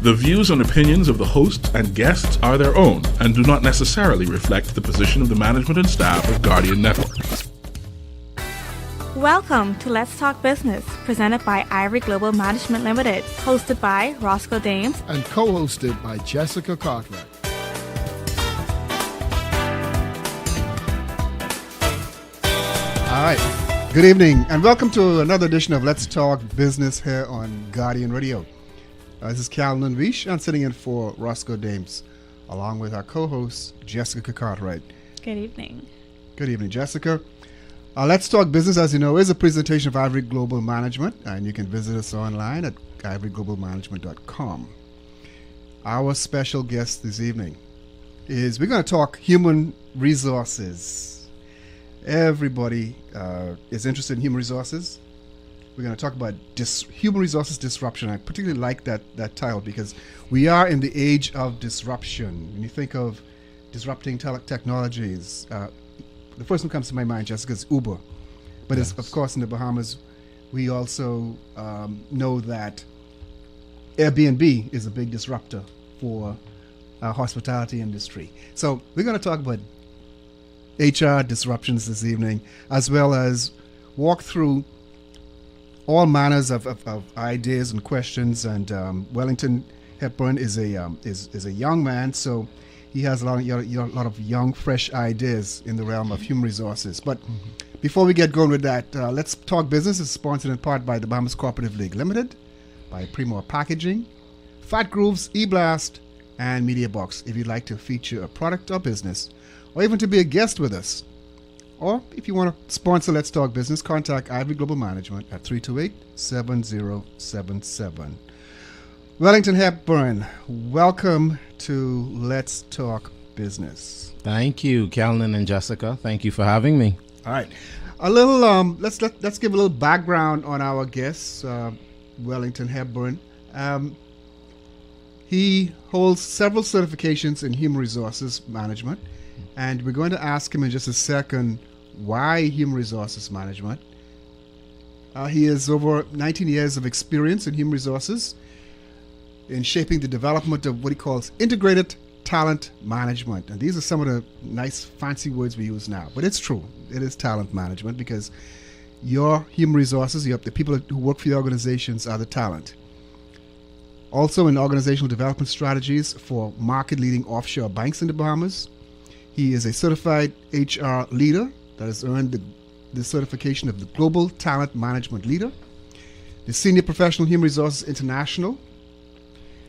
The views and opinions of the host and guests are their own and do not necessarily reflect the position of the management and staff of Guardian Network. Welcome to Let's Talk Business, presented by Ivory Global Management Limited, hosted by Roscoe Dames and co-hosted by Jessica Cartwright. All right, good evening and welcome to another edition of Let's Talk Business here on Guardian Radio. This is Calvin Vish. I'm sitting in for Roscoe Dames, along with our co-host, Jessica Cartwright. Good evening. Good evening, Jessica. Let's Talk Business, as you know, is a presentation of Ivory Global Management, and you can visit us online at ivoryglobalmanagement.com. Our special guest this evening is we're going to talk human resources. Everybody is interested in human resources. We're going to talk about human resources disruption. I particularly like that title because we are in the age of disruption. When you think of disrupting technologies, the first one comes to my mind, Jessica, is Uber. But yes. Of course, in the Bahamas, we also know that Airbnb is a big disruptor for our hospitality industry. So we're going to talk about HR disruptions this evening, as well as walk through all manners of ideas and questions. And Wellington Hepburn is a young man, so he has a lot of young, fresh ideas in the realm of human resources. But before we get going with that, Let's Talk Business is sponsored in part by the Bahamas Cooperative League Limited, by Primor Packaging, Fat Grooves, eBlast, and MediaBox. If you'd like to feature a product or business, or even to be a guest with us, or if you want to sponsor Let's Talk Business, contact Ivory Global Management at 328-7077. Wellington Hepburn, welcome to Let's Talk Business. Thank you, Calvin and Jessica. Thank you for having me. All right. A little let's give a little background on our guest, Wellington Hepburn. He holds several certifications in human resources management, and we're going to ask him in just a second why human resources management. He has over 19 years of experience in human resources in shaping the development of what he calls integrated talent management. And these are some of the nice fancy words we use now, but it's true. It is talent management because your human resources, the people who work for your organizations are the talent. Also in organizational development strategies for market-leading offshore banks in the Bahamas. He is a certified HR leader that has earned the certification of the Global Talent Management Leader, the Senior Professional Human Resources International,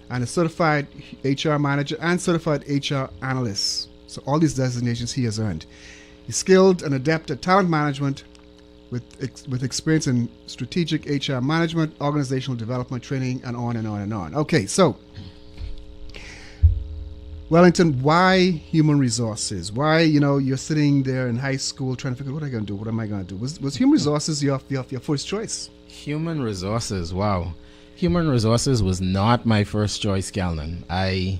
and a certified HR manager and certified HR analyst. So all these designations he has earned. He's skilled and adept at talent management with experience in strategic HR management, organizational development, training, and on and on and on. Okay, so Wellington, why human resources? Why, you're sitting there in high school trying to figure out what am I going to do? What am I going to do? Was human resources your first choice? Human resources, wow. Human resources was not my first choice, Calvin. I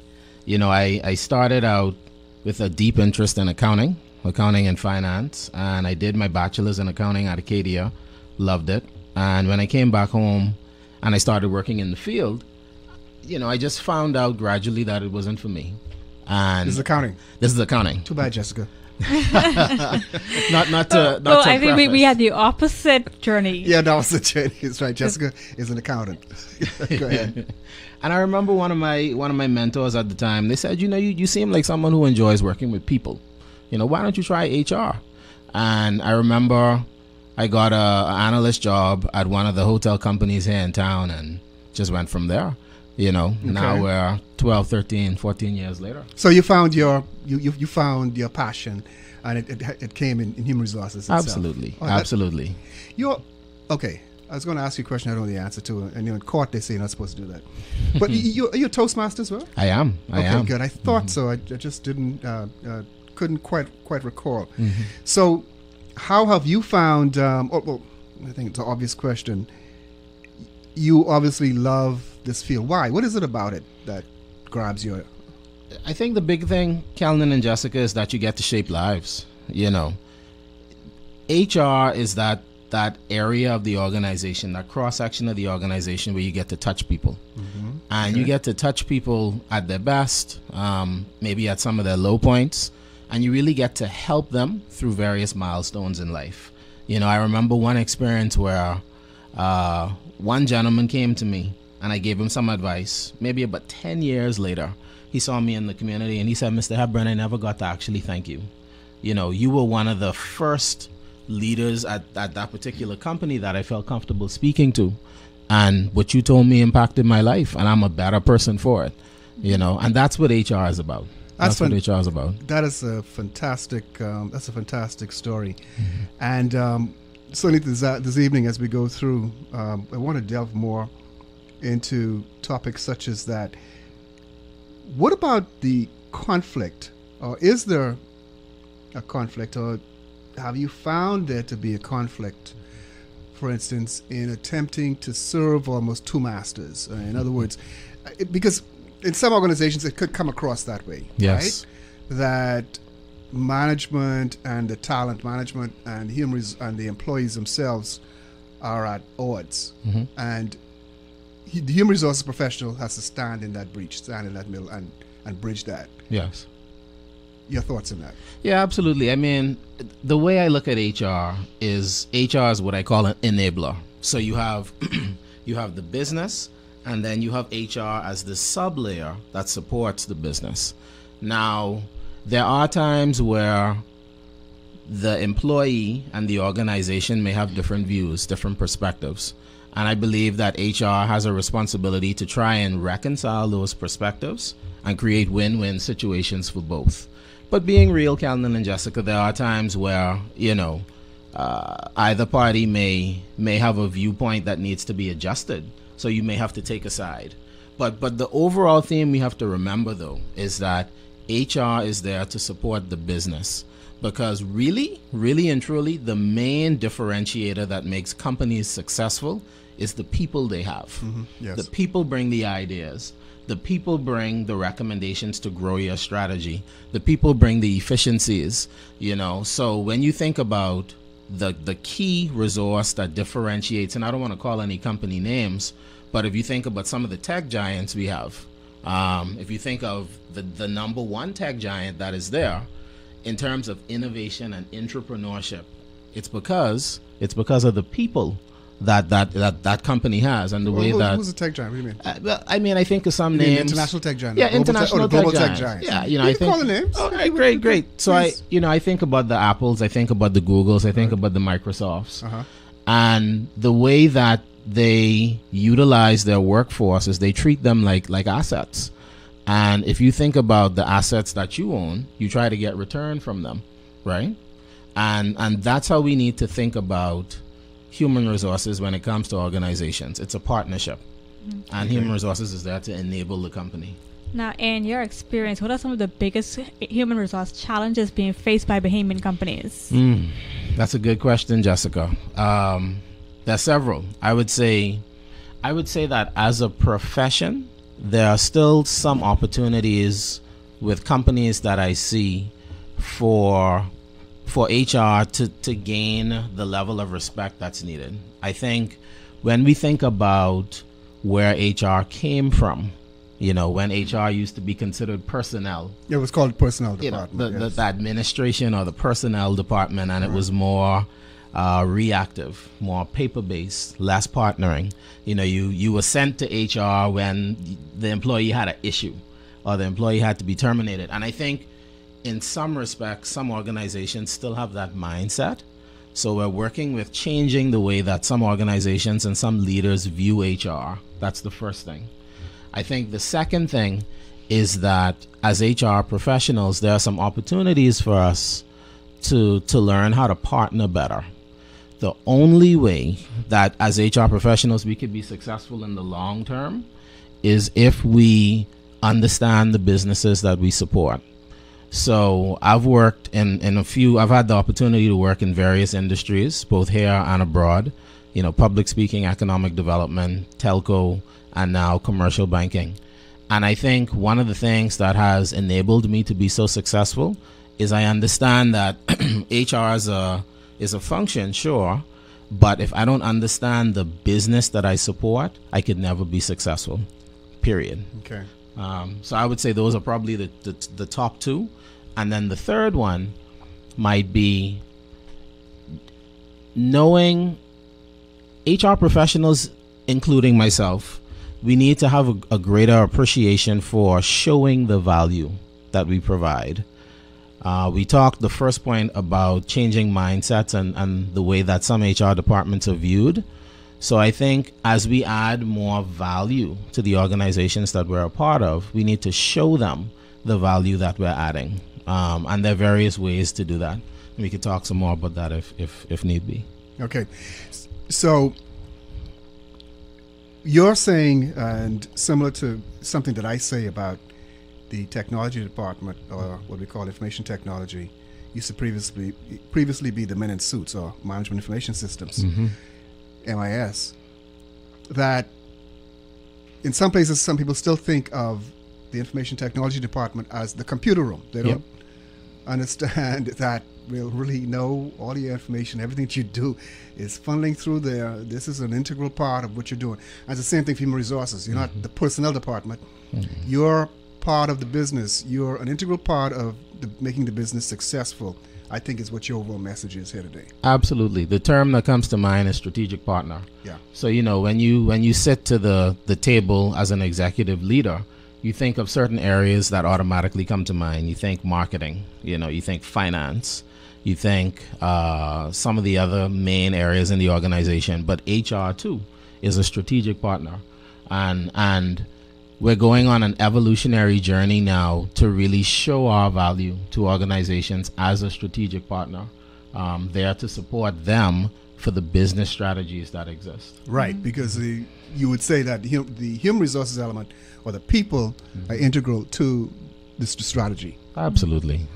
started out with a deep interest in accounting and finance, and I did my bachelor's in accounting at Acadia, loved it. And when I came back home and I started working in the field, I just found out gradually that it wasn't for me. And this is accounting. Too bad, Jessica. not to I think we had the opposite journey. Yeah, that was the journey. That's right. Jessica is an accountant. Go ahead. And I remember one of my mentors at the time. They said, you seem like someone who enjoys working with people. Why don't you try HR? And I remember I got an analyst job at one of the hotel companies here in town, and just went from there. Okay. Now we're 12, 13, 14 years later. So you found you found your passion, and it came in human resources itself. Absolutely. Absolutely. Okay. I was going to ask you a question I don't know the answer to, and in court they say you're not supposed to do that. But are you a Toastmaster as well? I am. Okay, good. I thought so. I just couldn't quite recall. Mm-hmm. So how have you found, I think it's an obvious question. You obviously love this field. Why? What is it about it that grabs you? I think the big thing, Calvin and Jessica, is that you get to shape lives. HR is that area of the organization, that cross-section of the organization where you get to touch people. Mm-hmm. And you get to touch people at their best, maybe at some of their low points, and you really get to help them through various milestones in life. You know, I remember one experience where one gentleman came to me and I gave him some advice. Maybe about 10 years later, he saw me in the community and he said, "Mr. Hepburn, I never got to actually thank you. You know, you were one of the first leaders at that particular company that I felt comfortable speaking to. And what you told me impacted my life, and I'm a better person for it." You know, and that's what HR is about. That's what HR is about. That is a fantastic. That's a fantastic story, and certainly this evening as we go through, I want to delve more into topics such as that. What about the conflict, or is there a conflict, or have you found there to be a conflict, for instance, in attempting to serve almost two masters? In other words, because in some organizations it could come across that way, yes, right? That management and the talent management and and the employees themselves are at odds, and the human resources professional has to stand in that breach, stand in that middle, and bridge that. Yes. Your thoughts on that? Yeah, absolutely. I mean, the way I look at HR is what I call an enabler. So you have you have the business, and then you have HR as the sub-layer that supports the business. Now, there are times where the employee and the organization may have different views, different perspectives. And I believe that HR has a responsibility to try and reconcile those perspectives and create win-win situations for both. But being real, Calvin and Jessica, there are times where, you know, either party may have a viewpoint that needs to be adjusted. So you may have to take a side. But the overall theme we have to remember, though, is that HR is there to support the business. Because really, really and truly, the main differentiator that makes companies successful is the people they have. Yes. The people bring the ideas. The people bring the recommendations to grow your strategy. The people bring the efficiencies, you know. So when you think about the key resource that differentiates, and I don't want to call any company names, but if you think about some of the tech giants we have, if you think of the number one tech giant that is there in terms of innovation and entrepreneurship, it's because of the people that company has, and the way that... Who's a tech giant? What do you mean? I mean, I think of some names. International tech giant. Yeah, international global tech giant. Yeah, you know, You I can call think... the names. All right, great. So I think about the Apples, I think about the Googles, I think about the Microsofts. And the way that they utilize their workforce is they treat them like assets. And if you think about the assets that you own, you try to get return from them, right? And that's how we need to think about human resources when it comes to organizations. It's a partnership, and human resources is there to enable the company. Now, in your experience, what are some of the biggest human resource challenges being faced by Bahamian companies? That's a good question, Jessica. There's several. I would say that as a profession, there are still some opportunities with companies that I see for HR to gain the level of respect that's needed. I think when we think about where HR came from, you know, when HR used to be considered personnel. It was called personnel You know, department. the administration or the personnel department, and it was more reactive, more paper-based, less partnering. You know, you were sent to HR when the employee had an issue or the employee had to be terminated. And I think in some respects, some organizations still have that mindset. So we're working with changing the way that some organizations and some leaders view HR. That's the first thing. I think the second thing is that as HR professionals, there are some opportunities for us to learn how to partner better. The only way that as HR professionals we could be successful in the long term is if we understand the businesses that we support. So I've worked I've had the opportunity to work in various industries, both here and abroad, you know, public speaking, economic development, telco, and now commercial banking. And I think one of the things that has enabled me to be so successful is I understand that HR is a function, sure, but if I don't understand the business that I support, I could never be successful. period. Okay. So I would say those are probably the top two. And then the third one might be knowing HR professionals, including myself, we need to have a greater appreciation for showing the value that we provide. We talked the first point about changing mindsets and the way that some HR departments are viewed. So I think as we add more value to the organizations that we're a part of, we need to show them the value that we're adding. And there are various ways to do that. We could talk some more about that if need be. Okay. So you're saying, and similar to something that I say about the technology department, or what we call information technology, used to previously be the men in suits, or management information systems, MIS, that in some places, some people still think of the information technology department as the computer room. They don't understand that we'll really know all your information, everything that you do is funneling through there. This is an integral part of what you're doing. And it's the same thing for human resources. You're not the personnel department. You're part of the business. You're an integral part of making the business successful, I think is what your overall message is here today. Absolutely. The term that comes to mind is strategic partner. Yeah. So, when you sit to the table as an executive leader, you think of certain areas that automatically come to mind. You think marketing, you think finance, you think some of the other main areas in the organization, but HR too is a strategic partner. And we're going on an evolutionary journey now to really show our value to organizations as a strategic partner, there to support them for the business strategies that exist. Right, because you would say that the human resources element or the people are integral to this strategy. Absolutely.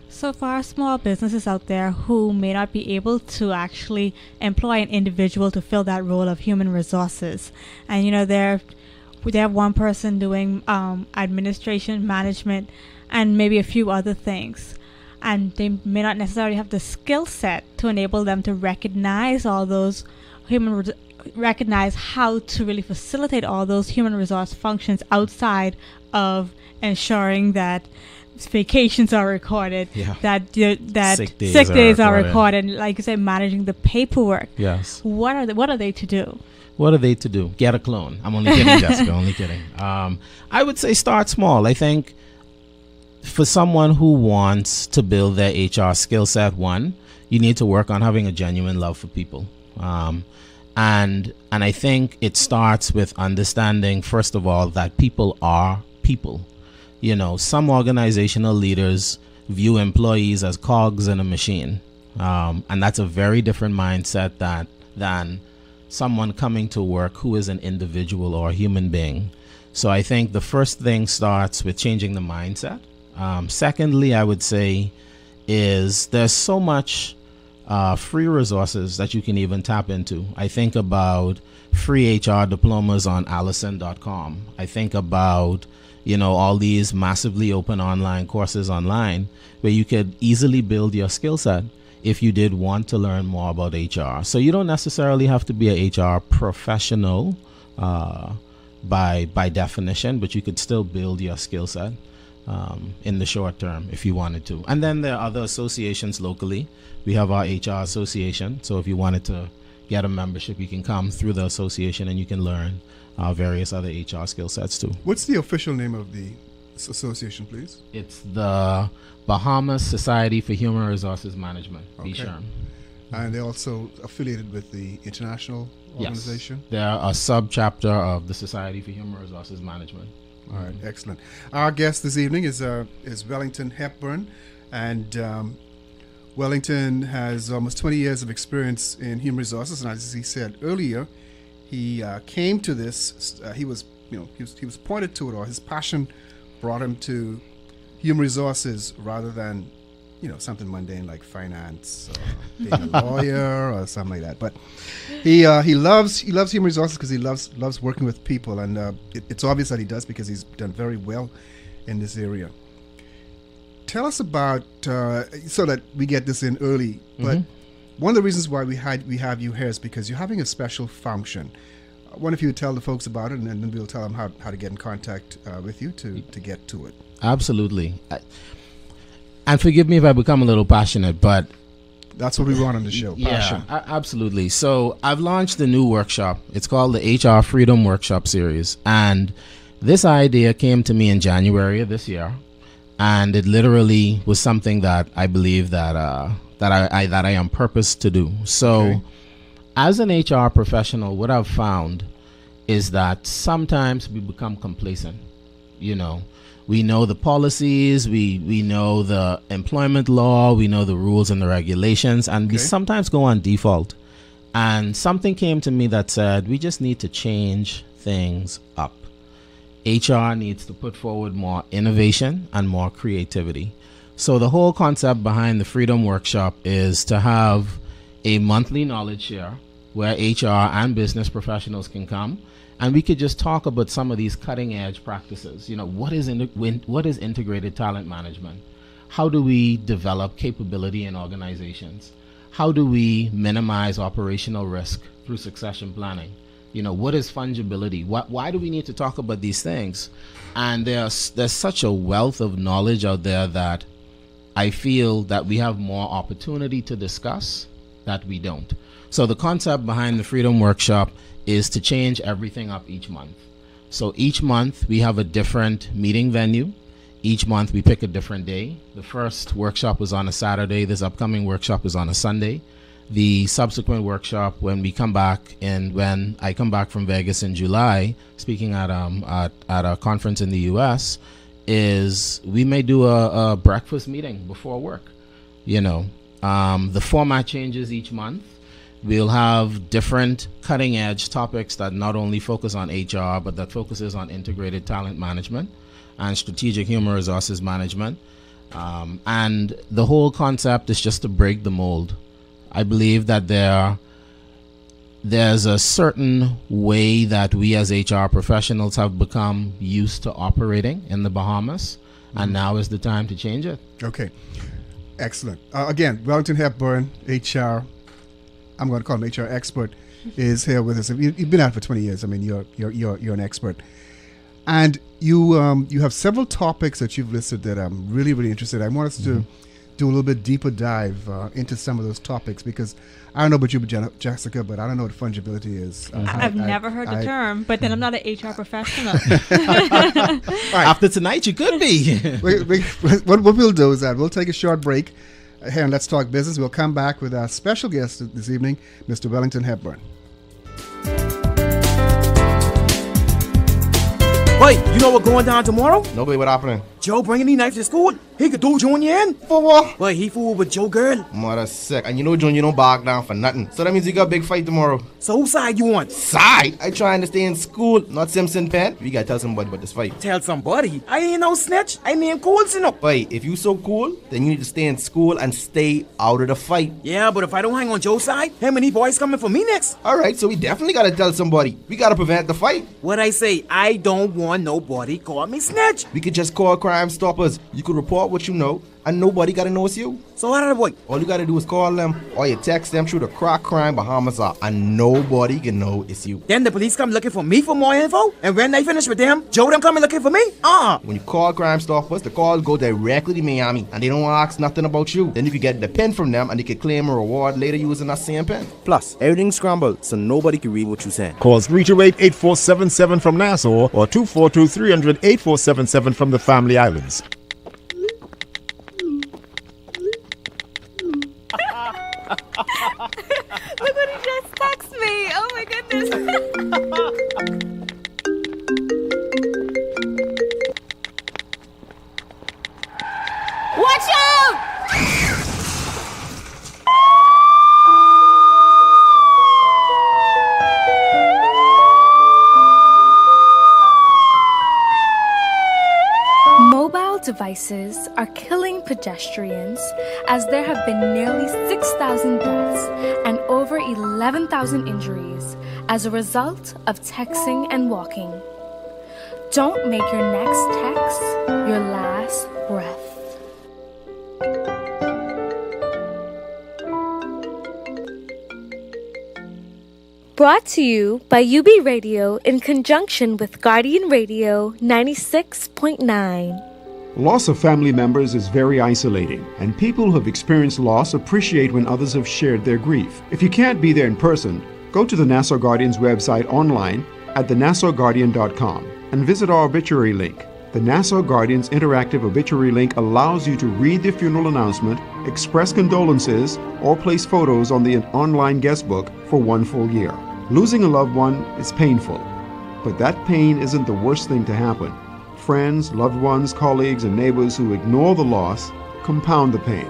So for our small businesses out there who may not be able to actually employ an individual to fill that role of human resources, and they have one person doing administration, management, and maybe a few other things, and they may not necessarily have the skill set to enable them to recognize all those recognize how to really facilitate all those human resource functions outside of ensuring that vacations are recorded, that sick days are recorded, like you said, managing the paperwork. Yes. What are they to do? What are they to do? Get a clone. I'm only kidding, Jessica. Only kidding. I would say start small. I think for someone who wants to build their HR skill set, you need to work on having a genuine love for people. And I think it starts with understanding, first of all, that people are people. Some organizational leaders view employees as cogs in a machine. And that's a very different mindset than someone coming to work who is an individual or a human being. So I think the first thing starts with changing the mindset. Secondly, I would say is there's so much free resources that you can even tap into. I think about free HR diplomas on Allison.com. I think about all these massively open online courses online where you could easily build your skill set if you did want to learn more about HR. So you don't necessarily have to be a HR professional by definition, but you could still build your skill set in the short term if you wanted to. And then there are other associations locally. We have our HR association. So if you wanted to get a membership, you can come through the association and you can learn various other HR skill sets too. What's the official name of the association, please? It's the Bahamas Society for Human Resources Management, BSHRM. And they're also affiliated with the international organization? Yes. They're a sub-chapter of the Society for Human Resources Management. All right, excellent. Our guest this evening is Wellington Hepburn, and Wellington has almost 20 years of experience in human resources, and as he said earlier, he came to this. He was pointed to it, or his passion brought him to human resources rather than something mundane like finance or being a lawyer or something like that. But he loves human resources because he loves working with people, and it's obvious that he does because he's done very well in this area. Tell us about so that we get this in early. But one of the reasons why we have you here is because you're having a special function. I wonder if you would tell the folks about it, and then we'll tell them how to get in contact with you to get to it. Absolutely. And forgive me if I become a little passionate, but that's what we want on the show. Passion. Yeah, absolutely. So I've launched a new workshop. It's called the HR Freedom Workshop Series. And this idea came to me in January of this year. And it literally was something that I believe that I am purposed to do. So Okay. as an HR professional, what I've found is that sometimes we become complacent. You know, we know the policies, we know the employment law, we know the rules and the regulations, and we Okay. sometimes go on default. And something came to me that said, we just need to change things up. HR needs to put forward more innovation and more creativity. So the whole concept behind the Freedom Workshop is to have a monthly knowledge share where HR and business professionals can come and we could just talk about some of these cutting edge practices. You know, what is integrated talent management? How do we develop capability in organizations? How do we minimize operational risk through succession planning? You know, what is fungibility? Why do we need to talk about these things? And there's such a wealth of knowledge out there that I feel that we have more opportunity to discuss that we don't. So the concept behind the Freedom Workshop is to change everything up each month. So each month we have a different meeting venue. Each month we pick a different day. The first workshop was on a Saturday. This upcoming workshop is on a Sunday. The subsequent workshop, when I come back from Vegas in July, speaking at a conference in the U.S., is we may do a breakfast meeting before work. You know, the format changes each month. We'll have different cutting edge topics that not only focus on HR, but that focuses on integrated talent management and strategic human resources management. And the whole concept is just to break the mold. I believe that there's a certain way that we as HR professionals have become used to operating in the Bahamas, and now is the time to change it. Okay, excellent. Again, Wellington Hepburn, HR, I'm going to call him HR expert, is here with us. You've been out for 20 years. I mean, you're an expert, and you have several topics that you've listed that I'm really, really interested in. I want us to do a little bit deeper dive into some of those topics, because I don't know about you, Jessica, but I don't know what fungibility is. I've never heard the term, but then I'm not an HR professional. After tonight, you could be. What we'll do is that we'll take a short break here and Let's Talk Business. We'll come back with our special guest this evening, Mr. Wellington Hepburn. Wait, you know what's going down tomorrow? Nobody, what happening? Joe bringing these knives to school. He could do Junior in. For what? Wait, he fooled with Joe girl. Mother sick. And you know Junior don't back down for nothing. So that means you got a big fight tomorrow. So whose side you on? Side? I trying to stay in school, not Simpson Pen. We gotta tell somebody about this fight. Tell somebody. I ain't no snitch. I mean cool, you know. Wait, if you so cool, then you need to stay in school and stay out of the fight. Yeah, but if I don't hang on Joe's side, how many boys coming for me next? Alright, so we definitely gotta tell somebody. We gotta prevent the fight. What I say, I don't want nobody call me snitch. We could just call Crime Stoppers. You could report what you know, and nobody gotta know it's you. So how did I avoid? All you gotta do is call them, or you text them through the Crack Crime Bahamas app, and nobody can know it's you. Then the police come looking for me for more info, and when they finish with them, Joe them coming looking for me? When you call Crime Stoppers, the calls go directly to Miami, and they don't ask nothing about you. Then you can get the pen from them, and you can claim a reward later using that same pen. Plus, everything's scrambled, so nobody can read what you're saying. Call 328-8477 from Nassau or 242-300-8477 from the Family Islands. Look what he just texted me. Oh my goodness. Watch out! Mobile devices are killing pedestrians, as there have been nearly 6,000 deaths and over 11,000 injuries as a result of texting and walking. Don't make your next text your last breath. Brought to you by UB Radio in conjunction with Guardian Radio 96.9. Loss of family members is very isolating, and people who have experienced loss appreciate when others have shared their grief. If you can't be there in person, go to the Nassau Guardian's website online at thenassauguardian.com and visit our obituary link. The Nassau Guardian's interactive obituary link allows you to read the funeral announcement, express condolences, or place photos on the online guest book for 1 full year. Losing a loved one is painful, but that pain isn't the worst thing to happen. Friends, loved ones, colleagues, and neighbors who ignore the loss compound the pain.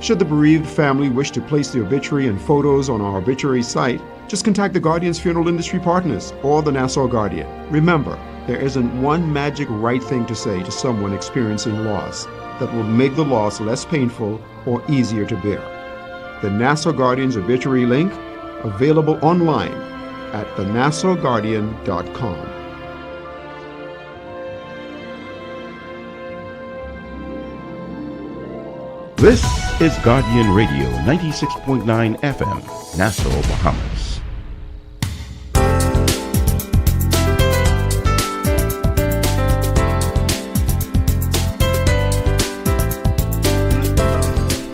Should the bereaved family wish to place the obituary and photos on our obituary site, just contact the Guardian's funeral industry partners or the Nassau Guardian. Remember, there isn't one magic right thing to say to someone experiencing loss that will make the loss less painful or easier to bear. The Nassau Guardian's obituary link, available online at thenassauguardian.com. This is Guardian Radio 96.9 FM, Nassau, Bahamas.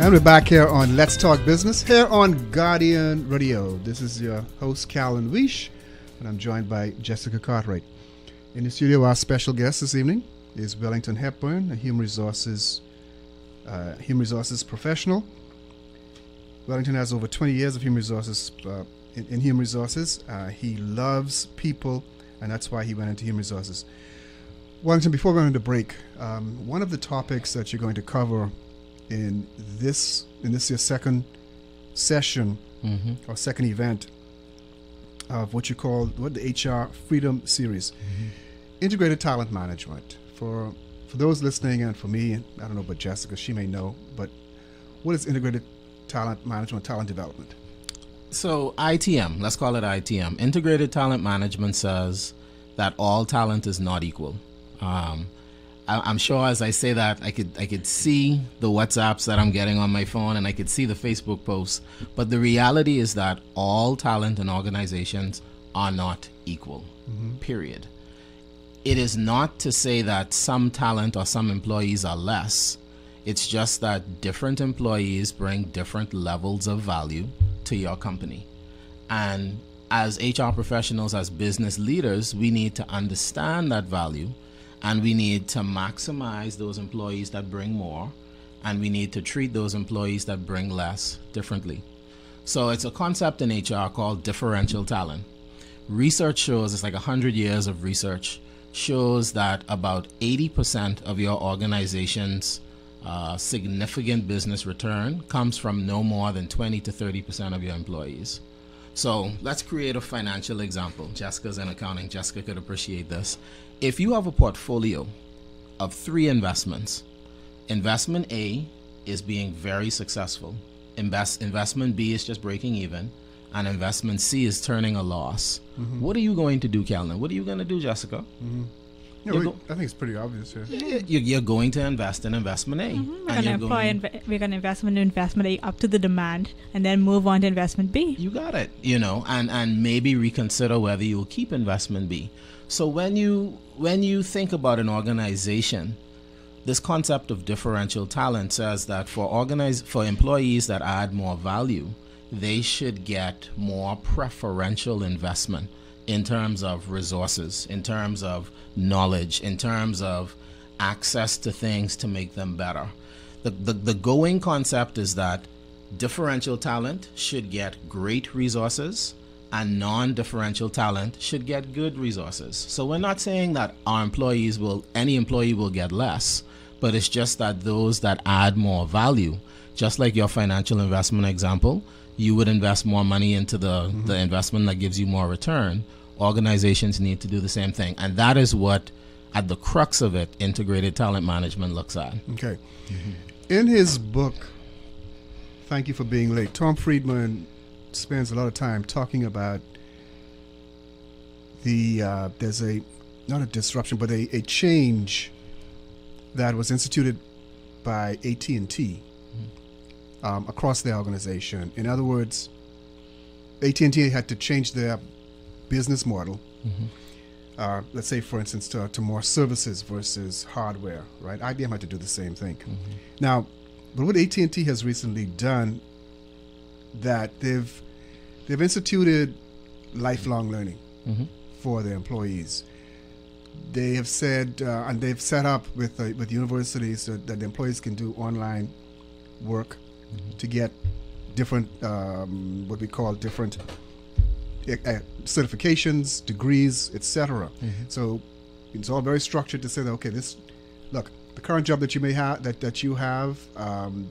And we're back here on Let's Talk Business, here on Guardian Radio. This is your host, Calvin Weish, and I'm joined by Jessica Cartwright. In the studio, our special guest this evening is Wellington Hepburn, a human resources professional. Wellington has over 20 years of human resources in human resources. He loves people, and that's why he went into human resources. Wellington, before going into break, one of the topics that you're going to cover in this your second session or second event of what you call the HR Freedom Series, integrated talent management. For those listening, and for me, I don't know about Jessica, she may know, but what is integrated talent management, talent development? So ITM, let's call it ITM. Integrated talent management says that all talent is not equal. I'm sure as I say that, I could see the WhatsApps that I'm getting on my phone, and I could see the Facebook posts. But the reality is that all talent in organizations are not equal, period. It is not to say that some talent or some employees are less. It's just that different employees bring different levels of value to your company. And as HR professionals, as business leaders, we need to understand that value, and we need to maximize those employees that bring more, and we need to treat those employees that bring less differently. So it's a concept in HR called differential talent. Research shows, it's like 100 years of research, shows that about 80% of your organization's significant business return comes from no more than 20 to 30% of your employees. So let's create a financial example. Jessica's in accounting. Jessica could appreciate this. If you have a portfolio of 3 investments, investment A is being very successful, investment B is just breaking even, and investment C is turning a loss. What are you going to do, Calvin? What are you going to do, Jessica? Yeah, I think it's pretty obvious here. You're going to invest in investment A. We're going to invest in investment A up to the demand, and then move on to investment B. You got it. And maybe reconsider whether you'll keep investment B. So when you think about an organization, this concept of differential talent says that for employees that add more value, they should get more preferential investment in terms of resources, in terms of knowledge, in terms of access to things to make them better. The going concept is that differential talent should get great resources, and non-differential talent should get good resources. So we're not saying that any employee will get less, but it's just that those that add more value, just like your financial investment example, you would invest more money into the investment that gives you more return. Organizations need to do the same thing. And that is what, at the crux of it, integrated talent management looks at. Okay. In his book, Thank You for Being Late, Tom Friedman spends a lot of time talking about there's not a disruption, but a change that was instituted by AT&T across the organization. In other words, AT&T had to change their business model. Let's say, for instance, to more services versus hardware, right? IBM had to do the same thing. Now, but what AT&T has recently done, that they've instituted lifelong learning for their employees. They have said, and they've set up with universities that the employees can do online work to get different, what we call different certifications, degrees, etc. So it's all very structured to say that, okay, the current job that you may have, that you have,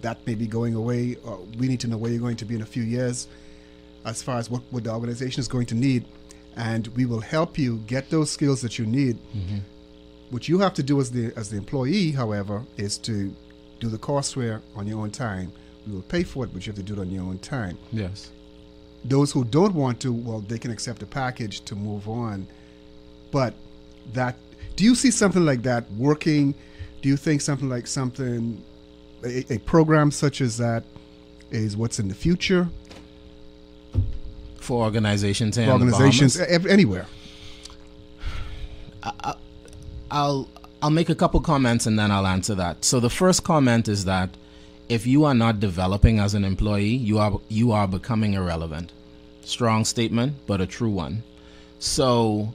that may be going away. We need to know where you're going to be in a few years, as far as what the organization is going to need, and we will help you get those skills that you need. What you have to do as the employee, however, is to do the courseware on your own time. We will pay for it, but you have to do it on your own time. Yes. Those who don't want to, well, they can accept a package to move on. But do you see something like that working? Do you think a program such as that is what's in the future? For organizations and organizations anywhere. I'll make a couple comments and then I'll answer that. So the first comment is that if you are not developing as an employee, you are becoming irrelevant. Strong statement, but a true one. So,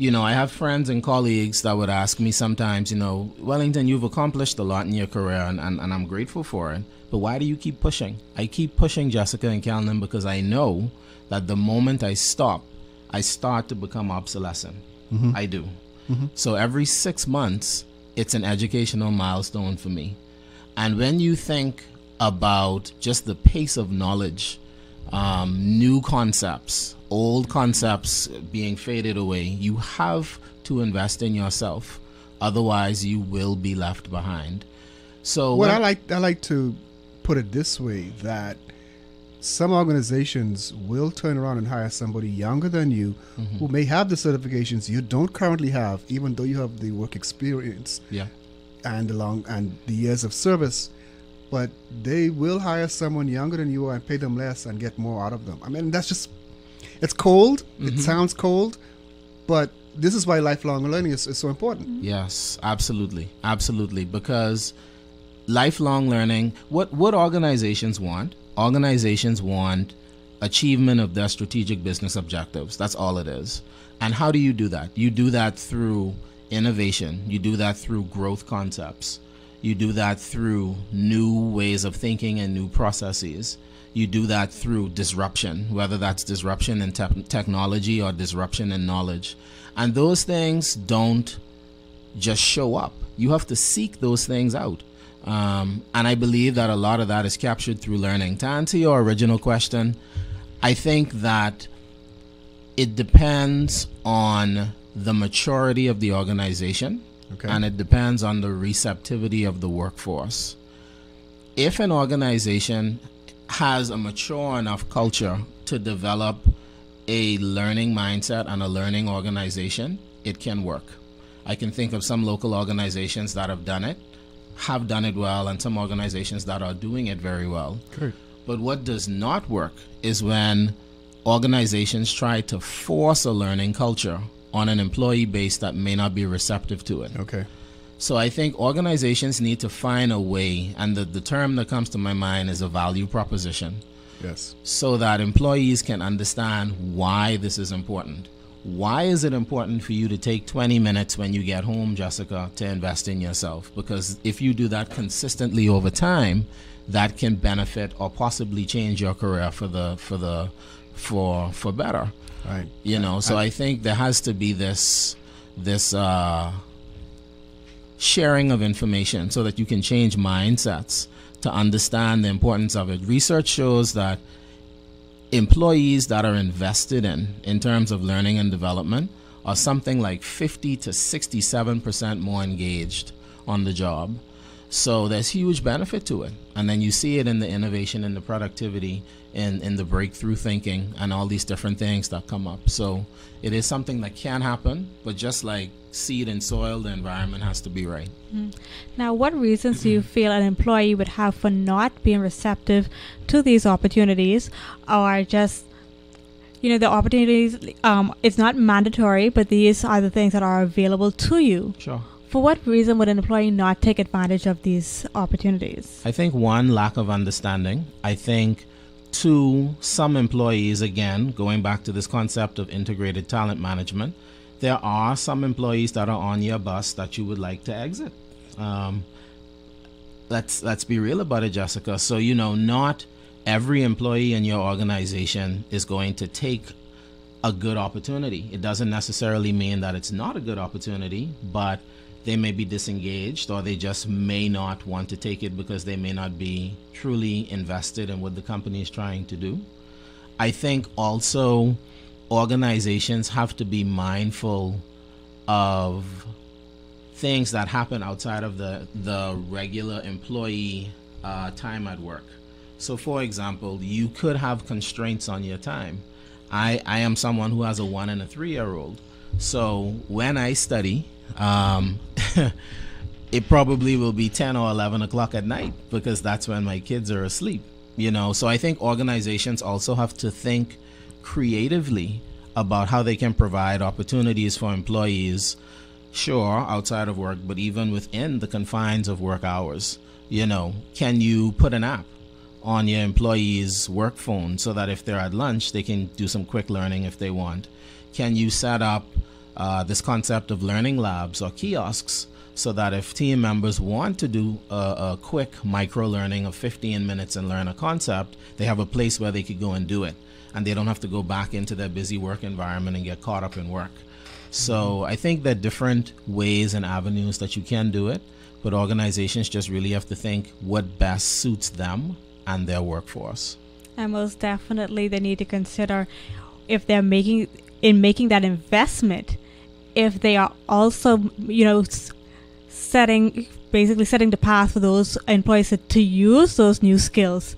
I have friends and colleagues that would ask me sometimes, Wellington, you've accomplished a lot in your career and I'm grateful for it, but why do you keep pushing? I keep pushing, Jessica and Calvin, because I know that the moment I stop, I start to become obsolescent. I do. So every 6 months, it's an educational milestone for me. And when you think about just the pace of knowledge, new concepts, old concepts being faded away, you have to invest in yourself. Otherwise, you will be left behind. So I like to put it this way, that some organizations will turn around and hire somebody younger than you who may have the certifications you don't currently have, even though you have the work experience and the years of service. But they will hire someone younger than you and pay them less and get more out of them. I mean, it's cold. It sounds cold, but this is why lifelong learning is so important. Yes, absolutely. Absolutely. Because lifelong learning, what organizations want? Organizations want achievement of their strategic business objectives. That's all it is. And how do you do that? You do that through innovation. You do that through growth concepts. You do that through new ways of thinking and new processes. You do that through disruption, whether that's disruption in technology or disruption in knowledge. And those things don't just show up. You have to seek those things out. And I believe that a lot of that is captured through learning. To answer your original question, I think that it depends on the maturity of the organization. Okay. And it depends on the receptivity of the workforce. If an organization has a mature enough culture to develop a learning mindset and a learning organization, it can work. I can think of some local organizations that have done it well, and some organizations that are doing it very well. Great. But what does not work is when organizations try to force a learning culture on an employee base that may not be receptive to it. Okay. So I think organizations need to find a way, and the term that comes to my mind is a value proposition. Yes. So that employees can understand why this is important. Why is it important for you to take 20 minutes when you get home, Jessica, to invest in yourself? Because if you do that consistently over time, that can benefit or possibly change your career for better. Right. So I think there has to be this sharing of information so that you can change mindsets to understand the importance of it. Research shows that employees that are invested in terms of learning and development are something like 50 to 67% more engaged on the job. So there's huge benefit to it. And then you see it in the innovation and the productivity in the breakthrough thinking and all these different things that come up. So it is something that can happen, but just like seed and soil, the environment has to be right. Now, what reasons do you feel an employee would have for not being receptive to these opportunities, or just the opportunities, it's not mandatory, but these are the things that are available to you. Sure. For what reason would an employee not take advantage of these opportunities? I think one, lack of understanding. I think two, some employees, again, going back to this concept of integrated talent management, there are some employees that are on your bus that you would like to exit. Let's be real about it, Jessica. So, not every employee in your organization is going to take a good opportunity. It doesn't necessarily mean that it's not a good opportunity, but they may be disengaged, or they just may not want to take it because they may not be truly invested in what the company is trying to do. I think also organizations have to be mindful of things that happen outside of the regular employee time at work. So for example, you could have constraints on your time. I am someone who has a 1 and a 3-year-old. So when I study, it probably will be 10 or 11 o'clock at night because that's when my kids are asleep, So I think organizations also have to think creatively about how they can provide opportunities for employees, sure, outside of work, but even within the confines of work hours. Can you put an app on your employees' work phone so that if they're at lunch, they can do some quick learning if they want? Can you set up this concept of learning labs or kiosks so that if team members want to do a quick micro learning of 15 minutes and learn a concept, they have a place where they could go and do it, and they don't have to go back into their busy work environment and get caught up in work. So I think there are different ways and avenues that you can do it, but organizations just really have to think what best suits them and their workforce. And most definitely they need to consider if they're making that investment, if they are also, setting the path for those employees to use those new skills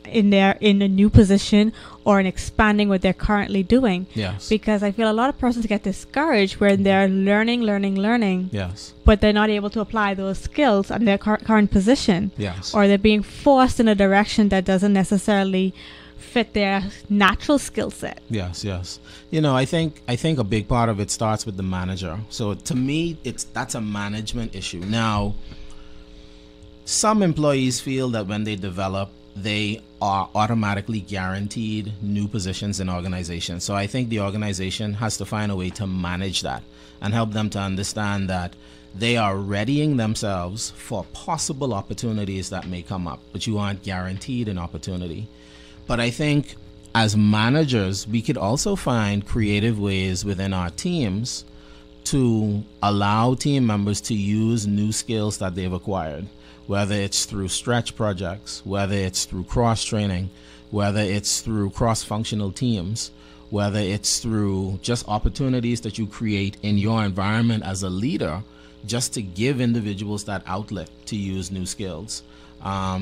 in a new position or in expanding what they're currently doing. Yes. Because I feel a lot of persons get discouraged when they're learning. Yes. But they're not able to apply those skills in their current position. Yes. Or they're being forced in a direction that doesn't necessarily fit their natural skill set. Yes. I think a big part of it starts with the manager. So to me, that's a management issue. Now, some employees feel that when they develop, they are automatically guaranteed new positions in organizations. So I think the organization has to find a way to manage that and help them to understand that they are readying themselves for possible opportunities that may come up, but you aren't guaranteed an opportunity. But I think as managers, we could also find creative ways within our teams to allow team members to use new skills that they've acquired, whether it's through stretch projects, whether it's through cross-training, whether it's through cross-functional teams, whether it's through just opportunities that you create in your environment as a leader, just to give individuals that outlet to use new skills.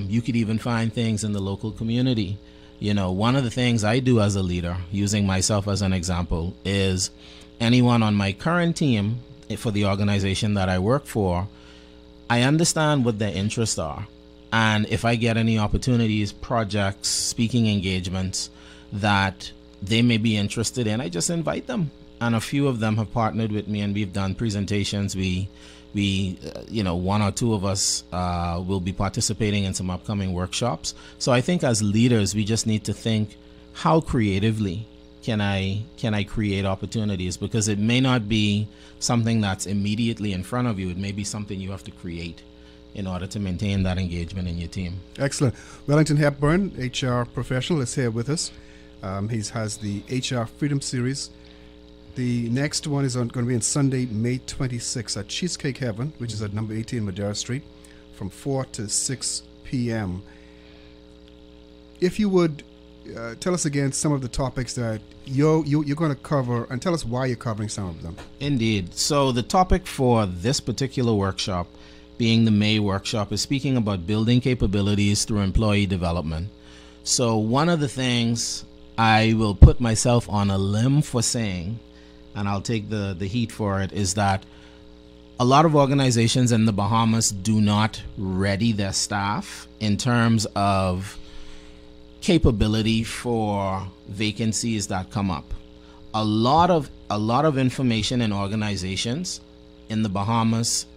You could even find things in the local community. One of the things I do as a leader, using myself as an example, is anyone on my current team for the organization that I work for, I understand what their interests are. And if I get any opportunities, projects, speaking engagements that they may be interested in, I just invite them. And a few of them have partnered with me and we've done presentations. We one or two of us will be participating in some upcoming workshops. So I think as leaders, we just need to think, how creatively can I create opportunities? Because it may not be something that's immediately in front of you. It may be something you have to create in order to maintain that engagement in your team. Excellent. Wellington Hepburn, HR professional, is here with us. He has the HR Freedom Series. The next one is going to be on Sunday, May 26th at Cheesecake Heaven, which is at number 18 Madera Street, from 4 to 6 p.m. If you would tell us again some of the topics that you're going to cover, and tell us why you're covering some of them. Indeed. So the topic for this particular workshop, being the May workshop, is speaking about building capabilities through employee development. So one of the things I will put myself on a limb for saying, and I'll take the heat for it, is that a lot of organizations in the Bahamas do not ready their staff in terms of capability for vacancies that come up. A lot of information in organizations in the Bahamas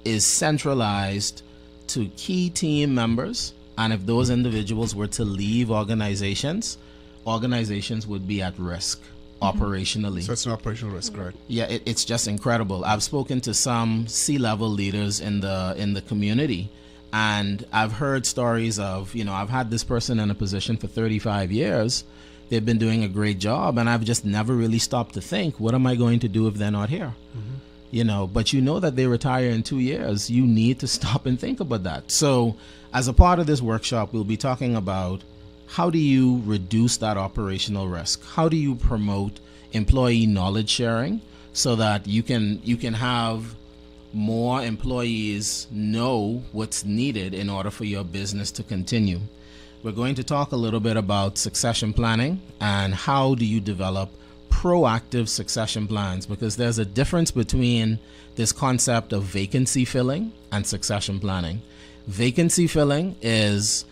is centralized to key team members, and if those individuals were to leave organizations would be at risk operationally. So it's an operational risk, right? Yeah, it's just incredible. I've spoken to some C-level leaders in the community, and I've heard stories of, I've had this person in a position for 35 years. They've been doing a great job, and I've just never really stopped to think, what am I going to do if they're not here? But that they retire in 2 years. You need to stop and think about that. So as a part of this workshop, we'll be talking about how do you reduce that operational risk? How do you promote employee knowledge sharing so that you can have more employees know what's needed in order for your business to continue? We're going to talk a little bit about succession planning and how do you develop proactive succession plans, because there's a difference between this concept of vacancy filling and succession planning. Vacancy filling is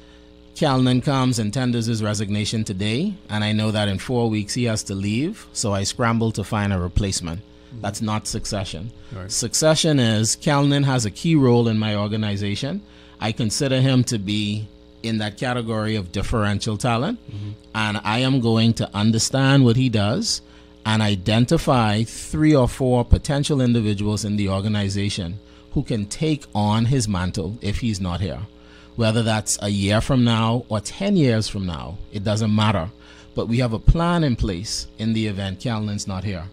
Calnan comes and tenders his resignation today, and I know that in 4 weeks he has to leave, so I scramble to find a replacement. That's not succession. Right. Succession is Calnan has a key role in my organization. I consider him to be in that category of differential talent, and I am going to understand what he does and identify 3 or 4 potential individuals in the organization who can take on his mantle if he's not here. Whether that's a year from now or 10 years from now, it doesn't matter. But we have a plan in place in the event Callan's not here.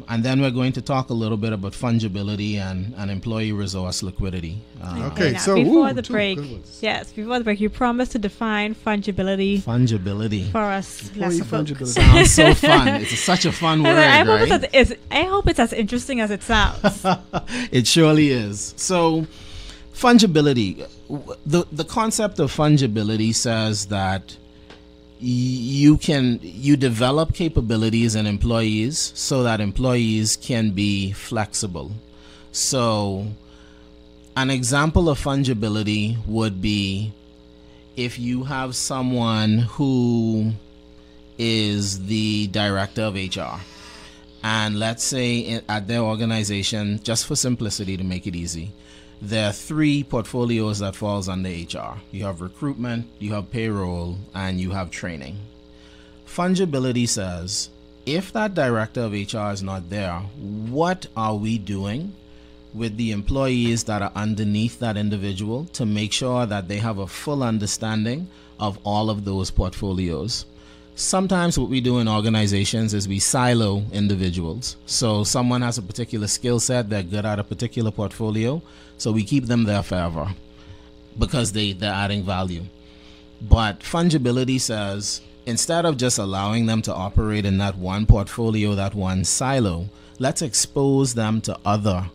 And then we're going to talk a little bit about fungibility and employee resource liquidity. Okay, now, so before the break, you promised to define fungibility. Fungibility for us lesser folks. Sounds so fun. It's such a fun word, right? I hope it's as interesting as it sounds. It surely is. So, fungibility. The concept of fungibility says that you develop capabilities in employees so that employees can be flexible. So an example of fungibility would be if you have someone who is the director of HR, and let's say at their organization, just for simplicity to make it easy, there are 3 portfolios that falls under HR. You have recruitment, you have payroll, and you have training. Fungibility says, if that director of HR is not there, what are we doing with the employees that are underneath that individual to make sure that they have a full understanding of all of those portfolios? Sometimes what we do in organizations is we silo individuals. So someone has a particular skill set, they're good at a particular portfolio, so we keep them there forever because they're adding value. But fungibility says, instead of just allowing them to operate in that one portfolio, that one silo, let's expose them to other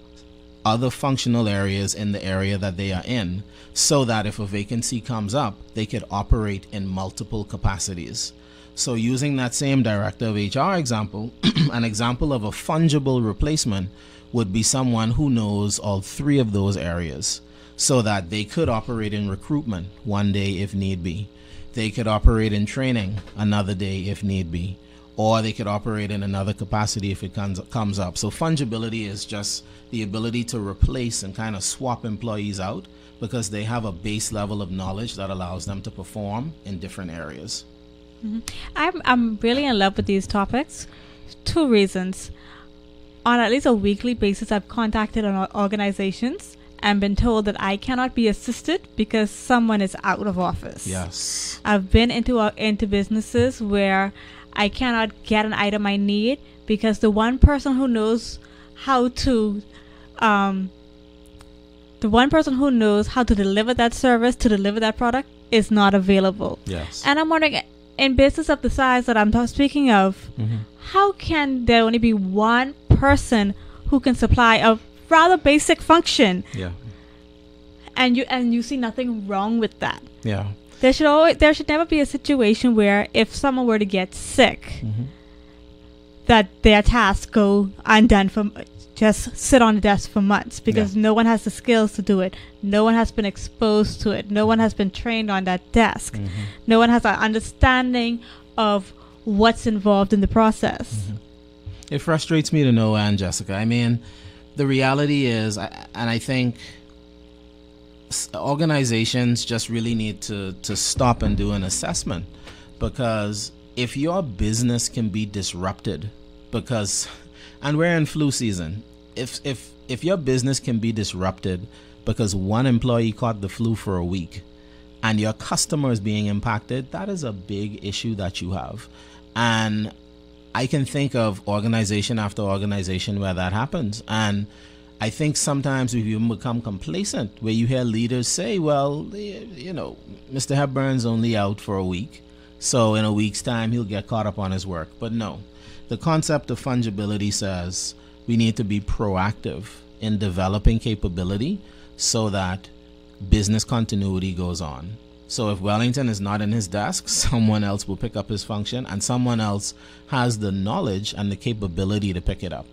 functional areas in the area that they are in, so that if a vacancy comes up, they could operate in multiple capacities. So using that same director of HR example, an example of a fungible replacement would be someone who knows all 3 of those areas, so that they could operate in recruitment one day if need be. They could operate in training another day if need be, or they could operate in another capacity if it comes up. So fungibility is just the ability to replace and kind of swap employees out because they have a base level of knowledge that allows them to perform in different areas. I'm really in love with these topics. 2 reasons. On at least a weekly basis, I've contacted organizations and been told that I cannot be assisted because someone is out of office. Yes. I've been into businesses where I cannot get an item I need because the one person who knows how to deliver that service, to deliver that product, is not available. Yes. And I'm wondering, in business of the size that I'm speaking of, how can there only be one person who can supply a rather basic function? Yeah. And you see nothing wrong with that. Yeah. There should never be a situation where if someone were to get sick, that their tasks go undone just sit on the desk for months because no one has the skills to do it. No one has been exposed to it. No one has been trained on that desk. No one has an understanding of what's involved in the process. It frustrates me to no end, Jessica. I mean, the reality is, and I think organizations just really need to stop and do an assessment, because if your business can be disrupted and we're in flu season, if your business can be disrupted because one employee caught the flu for a week and your customer is being impacted, that is a big issue that you have. And I can think of organization after organization where that happens. And I think sometimes we've even become complacent, where you hear leaders say, well, you know, Mr. Hepburn's only out for a week, so in a week's time he'll get caught up on his work. But no, the concept of fungibility says we need to be proactive in developing capability so that business continuity goes on. So if Wellington is not in his desk, someone else will pick up his function, and someone else has the knowledge and the capability to pick it up.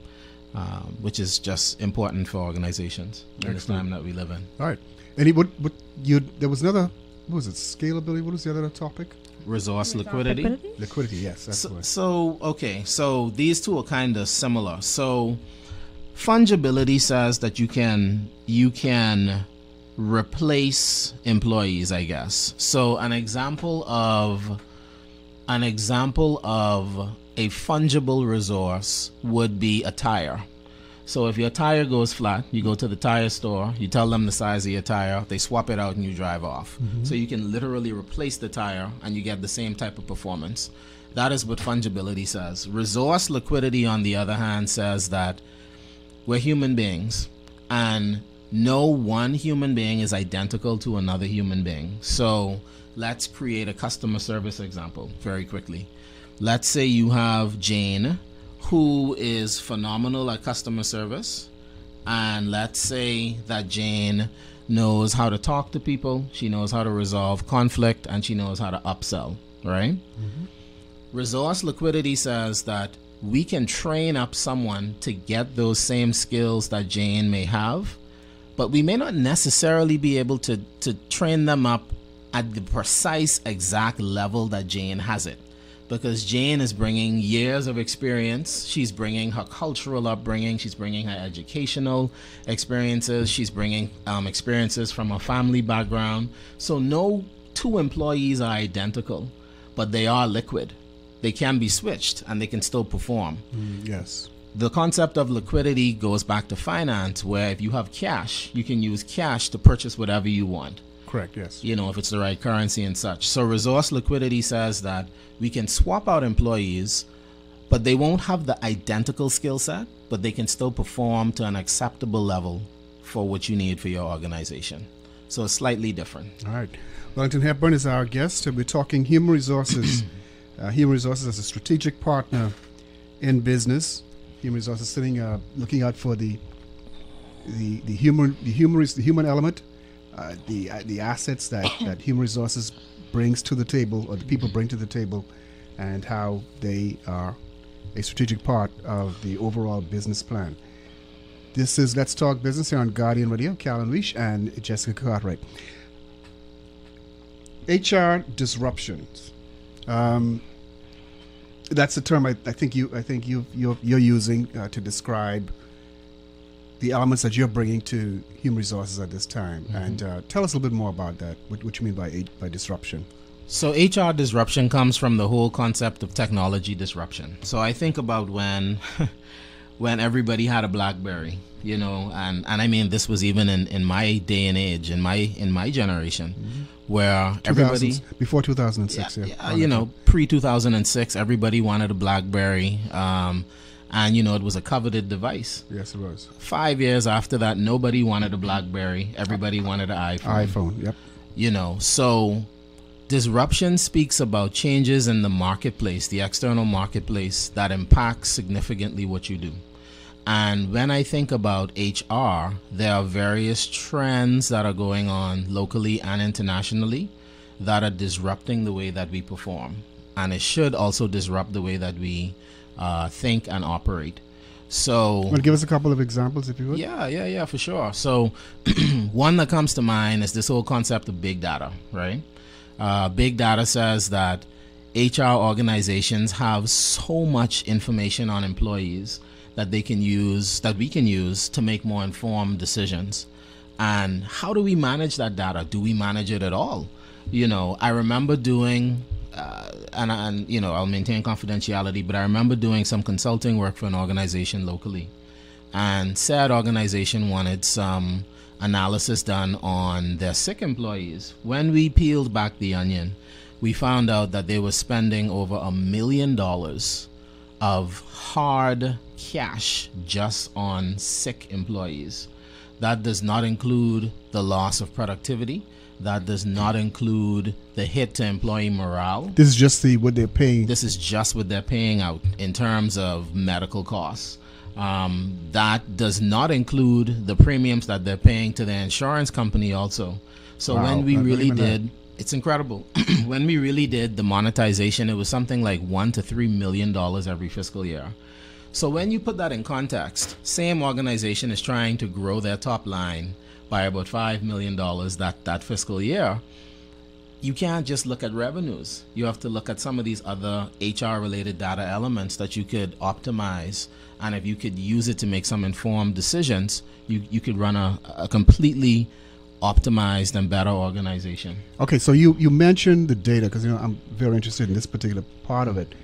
Which is just important for organizations in this time that we live in. All right. There was another, what was it, scalability? What was the other topic? Resource liquidity. Liquidity, yes. That's the one. So these two are kind of similar. So fungibility says that you can replace employees, I guess. So an example of a fungible resource would be a tire. So if your tire goes flat, you go to the tire store, you tell them the size of your tire, they swap it out and you drive off. So you can literally replace the tire and you get the same type of performance. That is what fungibility says. Resource liquidity, on the other hand, says that we're human beings and no one human being is identical to another human being. So let's create a customer service example very quickly. Let's say you have Jane, who is phenomenal at customer service, and let's say that Jane knows how to talk to people, she knows how to resolve conflict, and she knows how to upsell, right? Resource liquidity says that we can train up someone to get those same skills that Jane may have, but we may not necessarily be able to train them up at the precise exact level that Jane has it. Because Jane is bringing years of experience. She's bringing her cultural upbringing. She's bringing her educational experiences. She's bringing experiences from a family background. So no two employees are identical, but they are liquid. They can be switched and they can still perform. Yes. The concept of liquidity goes back to finance, where if you have cash, you can use cash to purchase whatever you want. Correct, yes. You know, if it's the right currency and such. So resource liquidity says that we can swap out employees, but they won't have the identical skill set, but they can still perform to an acceptable level for what you need for your organization. So it's slightly different. All right. Wellington Hepburn is our guest. We're talking human resources. Human resources as a strategic partner in business. Human resources looking out for the human element. The assets that human resources brings to the table, or the people bring to the table, and how they are a strategic part of the overall business plan. This is Let's Talk Business here on Guardian Radio. Calvin Leash and Jessica Cartwright. HR disruptions. That's the term I think you're using to describe the elements that you're bringing to human resources at this time. And tell us a little bit more about that, what you mean by disruption. So HR disruption comes from the whole concept of technology disruption. So I think about when everybody had a BlackBerry, you know, and I mean, this was even in my day and age, in my generation, where everybody before 2006, you know, pre-2006, everybody wanted a BlackBerry. And, you know, it was a coveted device. Yes, it was. 5 years after that, nobody wanted a BlackBerry. Everybody wanted an iPhone. iPhone, yep. You know, so disruption speaks about changes in the marketplace, the external marketplace, that impacts significantly what you do. And when I think about HR, there are various trends that are going on locally and internationally that are disrupting the way that we perform. And it should also disrupt the way that we think and operate. So, Want to give us a couple of examples, if you would? Yeah, for sure. So, one that comes to mind is this whole concept of big data, right? Big data says that HR organizations have so much information on employees that we can use to make more informed decisions. And how do we manage that data? Do we manage it at all? I remember doing, and I'll maintain confidentiality, but I remember doing some consulting work for an organization locally. And said organization wanted some analysis done on their sick employees. When we peeled back the onion, we found out that they were spending over $1 million of hard cash just on sick employees. That does not include the loss of productivity. That does not include the hit to employee morale. This is just what they're paying. This is just what they're paying out in terms of medical costs. That does not include the premiums that they're paying to their insurance company also. So when we really did, it's incredible. When we really did the monetization, it was something like $1 to $3 million every fiscal year. So when you put that in context, same organization is trying to grow their top line by about $5 million that fiscal year. You can't just look at revenues. You have to look at some of these other HR-related data elements that you could optimize. And if you could use it to make some informed decisions, you could run a completely optimized and better organization. Okay, so you mentioned the data, because I'm very interested in this particular part of it.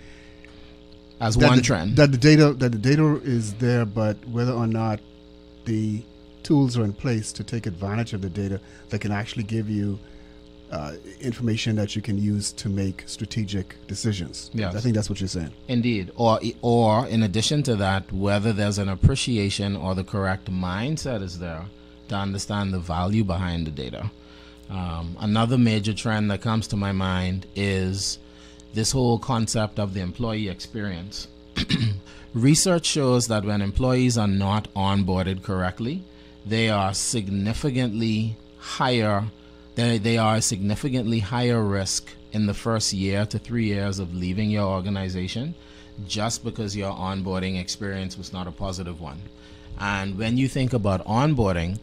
As one trend. That the data is there, but whether or not the tools are in place to take advantage of the data that can actually give you information that you can use to make strategic decisions. Yes. I think that's what you're saying. Indeed. Or in addition to that, whether there's an appreciation or the correct mindset is there to understand the value behind the data. Another major trend that comes to my mind is this whole concept of the employee experience. Research shows that when employees are not onboarded correctly, they are significantly higher. They are a significantly higher risk in the first year to 3 years of leaving your organization, just because your onboarding experience was not a positive one. And when you think about onboarding,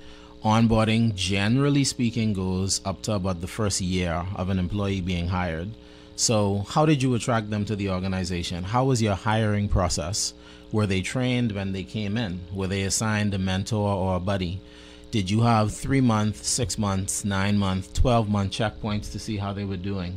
generally speaking goes up to about the first year of an employee being hired. So how did you attract them to the organization? How was your hiring process? Were they trained when they came in? Were they assigned a mentor or a buddy? Did you have 3-month, 6 months, 9-month, 12-month checkpoints to see how they were doing?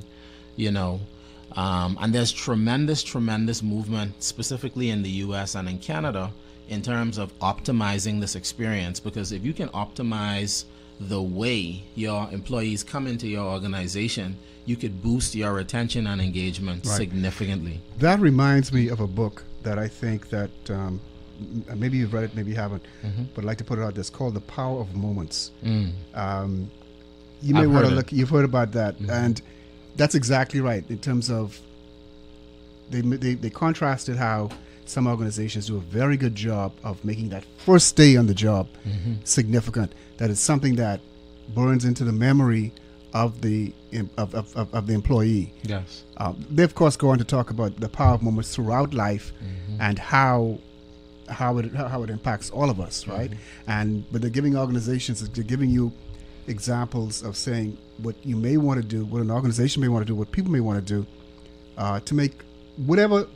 And there's tremendous movement, specifically in the US and in Canada, in terms of optimizing this experience. Because if you can optimize the way your employees come into your organization, you could boost your retention and engagement significantly. That reminds me of a book that I think that maybe you've read it, maybe you haven't, but I'd like to put it out there. It's called The Power of Moments. You may want to look. You've heard about that, and that's exactly right. In terms of they contrasted how some organizations do a very good job of making that first day on the job significant. That is something that burns into the memory of the employee. Yes. They of course go on to talk about the power of moments throughout life and how it impacts all of us, right? But they're giving they're giving you examples of saying what you may want to do, what an organization may want to do, what people may want to do, to make whatever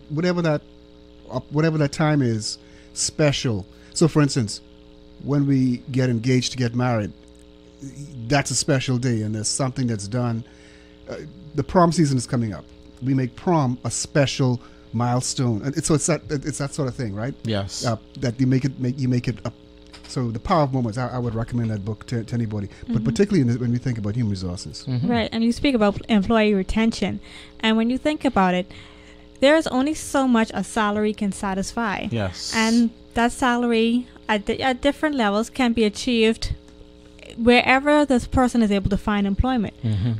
that time is special. So, for instance, when we get engaged to get married, that's a special day, and there's something that's done. The prom season is coming up. We make prom a special milestone, and it's that sort of thing, right? Yes. That you make it up. So the power of moments. I would recommend that book to anybody, but particularly when we think about human resources. Right, and you speak about employee retention, and when you think about it, there's only so much a salary can satisfy. Yes. And that salary at different levels can be achieved wherever this person is able to find employment.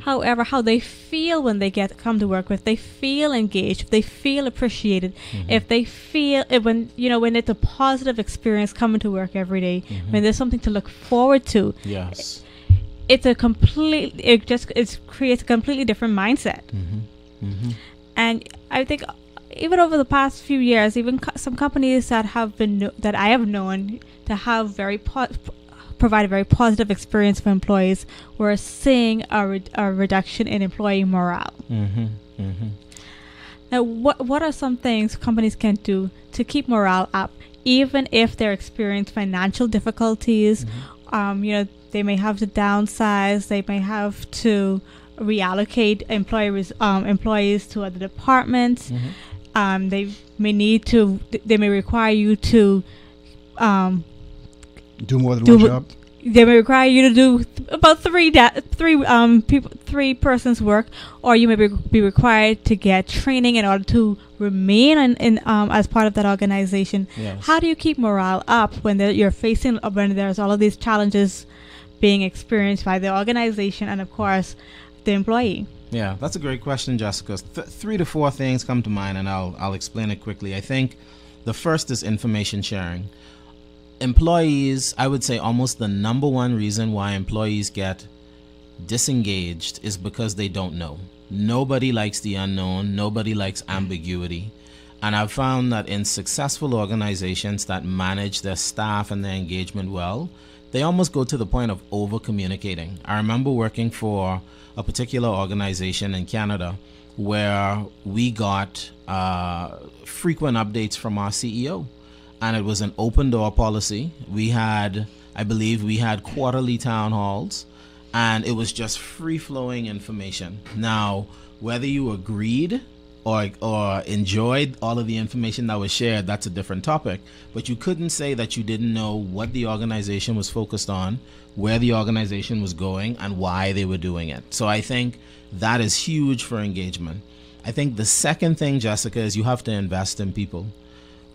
However, how they feel when they come to work, if they feel engaged, if they feel appreciated, if they feel when it's a positive experience coming to work every day, when there's something to look forward to. Yes. It creates a completely different mindset. And I think even over the past few years, even some companies that have been that I have known to have provide a very positive experience for employees, we're seeing a reduction in employee morale. Now, what are some things companies can do to keep morale up, even if they're experiencing financial difficulties? They may have to downsize. They may have to reallocate employees to other departments. They may require you to do more than one job. They may require you to do about three persons' work, or you may be required to get training in order to remain in as part of that organization. Yes. How do you keep morale up when when there's all of these challenges being experienced by the organization and, of course, the employee? Yeah, that's a great question, Jessica. 3 to 4 things come to mind, and I'll explain it quickly. I think the first is information sharing. Employees, I would say almost the number one reason why employees get disengaged is because they don't know. Nobody likes the unknown. Nobody likes ambiguity. And I've found that in successful organizations that manage their staff and their engagement well, they almost go to the point of over-communicating. I remember working for a particular organization in Canada where we got frequent updates from our CEO. And it was an open door policy. I believe we had quarterly town halls, and it was just free-flowing information. Now, whether you agreed or enjoyed all of the information that was shared, that's a different topic. But you couldn't say that you didn't know what the organization was focused on, where the organization was going, and why they were doing it. So I think that is huge for engagement. I think the second thing, Jessica, is you have to invest in people.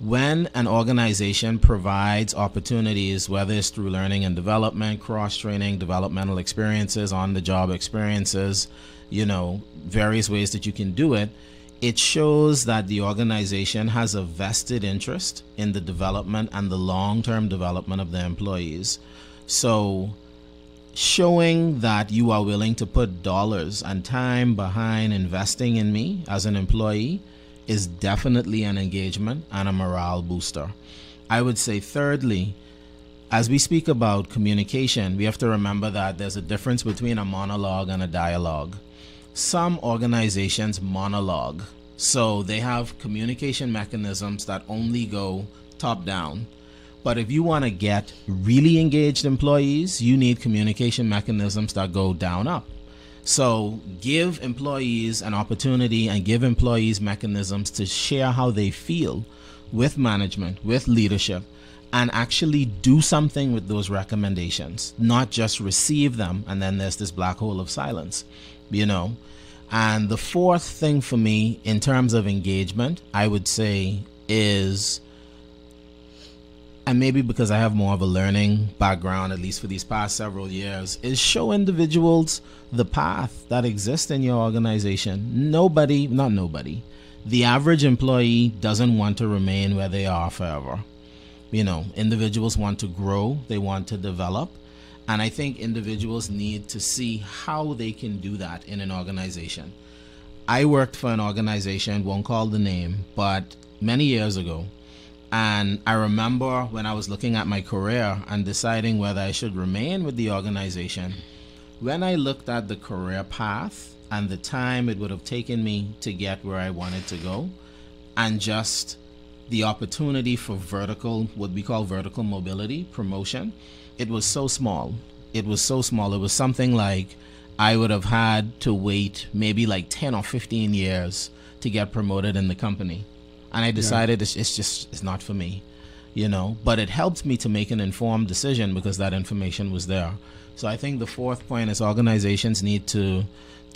When an organization provides opportunities, whether it's through learning and development, cross-training, developmental experiences, on-the-job experiences, various ways that you can do it, it shows that the organization has a vested interest in the development and the long-term development of their employees. So showing that you are willing to put dollars and time behind investing in me as an employee is definitely an engagement and a morale booster. I would say thirdly, as we speak about communication, we have to remember that there's a difference between a monologue and a dialogue. Some organizations monologue, so they have communication mechanisms that only go top down. But if you want to get really engaged employees, you need communication mechanisms that go down up. So give employees an opportunity and give employees mechanisms to share how they feel with management, with leadership, and actually do something with those recommendations, not just receive them and then there's this black hole of silence, And the fourth thing for me in terms of engagement, I would say is, and maybe because I have more of a learning background, at least for these past several years, is show individuals the path that exists in your organization. The average employee doesn't want to remain where they are forever. Individuals want to grow, they want to develop, and I think individuals need to see how they can do that in an organization. I worked for an organization, won't call the name, but many years ago. And I remember when I was looking at my career and deciding whether I should remain with the organization, when I looked at the career path and the time it would have taken me to get where I wanted to go, and just the opportunity for what we call vertical mobility, promotion, it was so small. It was something like I would have had to wait maybe like 10 or 15 years to get promoted in the company. And I decided it's not for me, but it helped me to make an informed decision because that information was there. So I think the fourth point is organizations need to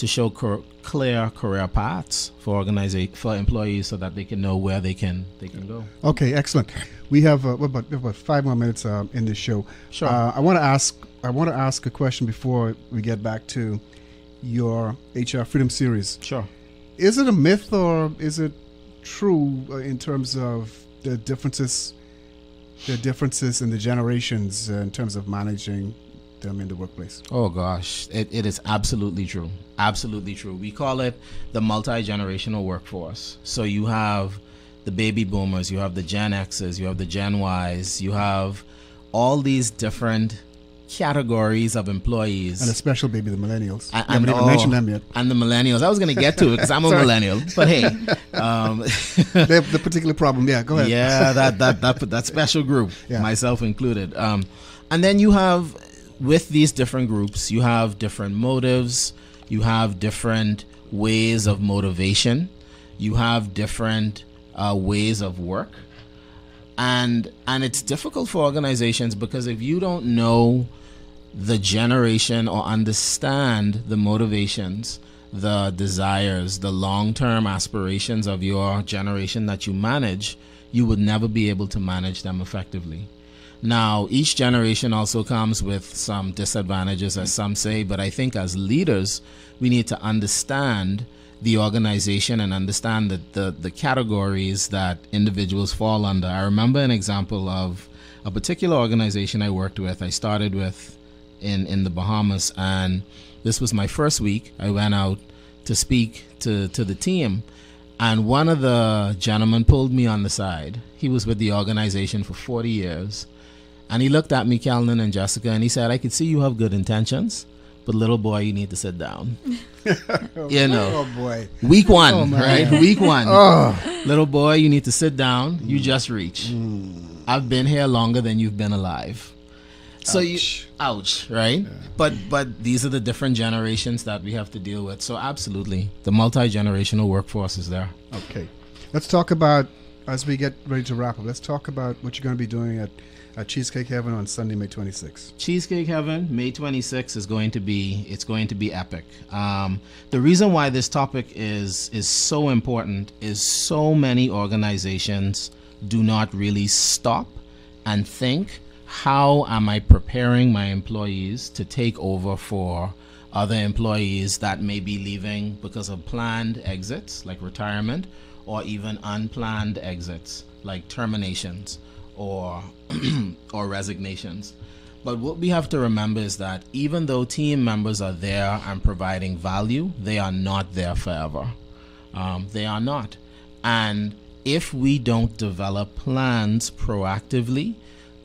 show clear career paths for employees so that they can know where they can go. Okay, excellent. We have about 5 more minutes in this show. Sure. I want to ask a question before we get back to your HR Freedom Series. Sure. Is it a myth or is it true in terms of the differences in the generations in terms of managing them in the workplace? Oh gosh, it is absolutely true. Absolutely true. We call it the multi-generational workforce. So you have the baby boomers, you have the Gen X's, you have the Gen Y's, you have all these different categories of employees. And a special baby, the millennials. And, You haven't even mentioned them yet. And the millennials. I was going to get to it because I'm a Sorry. millennial. But hey. They have the particular problem. Yeah, go ahead. Yeah, that special group, Yeah. myself included. And then you have, with these different groups, you have different motives, you have different ways of motivation, you have different ways of work. And it's difficult for organizations because if you don't know the generation or understand the motivations, the desires, the long-term aspirations of your generation that you manage, you would never be able to manage them effectively. Now, each generation also comes with some disadvantages, as some say, but I think as leaders, we need to understand the organization and understand the categories that individuals fall under. I remember an example of a particular organization I worked with. I started with in the Bahamas, and this was my first week. I went out to speak to the team, and one of the gentlemen pulled me on the side. He was with the organization for 40 years, and he looked at me, Calvin and Jessica, and he said, "I could see you have good intentions, but little boy, you need to sit down." You know, Oh, boy. week one, Oh, man. right? Week one. Oh. Little boy, you need to sit down. You just reach. I've been here longer than you've been alive. So ouch, right? Yeah. But these are the different generations that we have to deal with. So absolutely, the multi-generational workforce is there. Okay. Let's talk about, as we get ready to wrap up, let's talk about what you're going to be doing at Cheesecake Heaven on Sunday, May 26th. Cheesecake Heaven, May 26th is going to be epic. The reason why this topic is so important is so many organizations do not really stop and think, how am I preparing my employees to take over for other employees that may be leaving because of planned exits like retirement, or even unplanned exits like terminations or resignations. But what we have to remember is that even though team members are there and providing value, they are not there forever. They are not. And if we don't develop plans proactively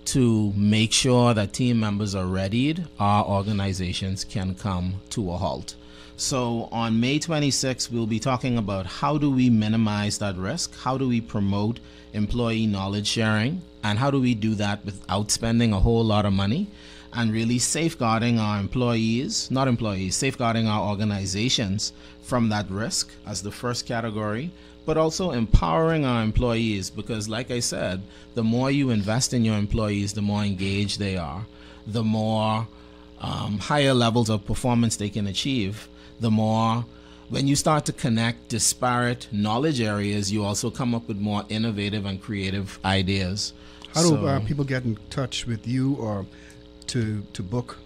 to make sure that team members are readied, our organizations can come to a halt. So on May 26th, we'll be talking about how do we minimize that risk, how do we promote employee knowledge sharing, and how do we do that without spending a whole lot of money, and really safeguarding our safeguarding our organizations from that risk as the first category, but also empowering our employees, because like I said, the more you invest in your employees, the more engaged they are, the more higher levels of performance they can achieve, the more, when you start to connect disparate knowledge areas, you also come up with more innovative and creative ideas. How do people get in touch with you or to book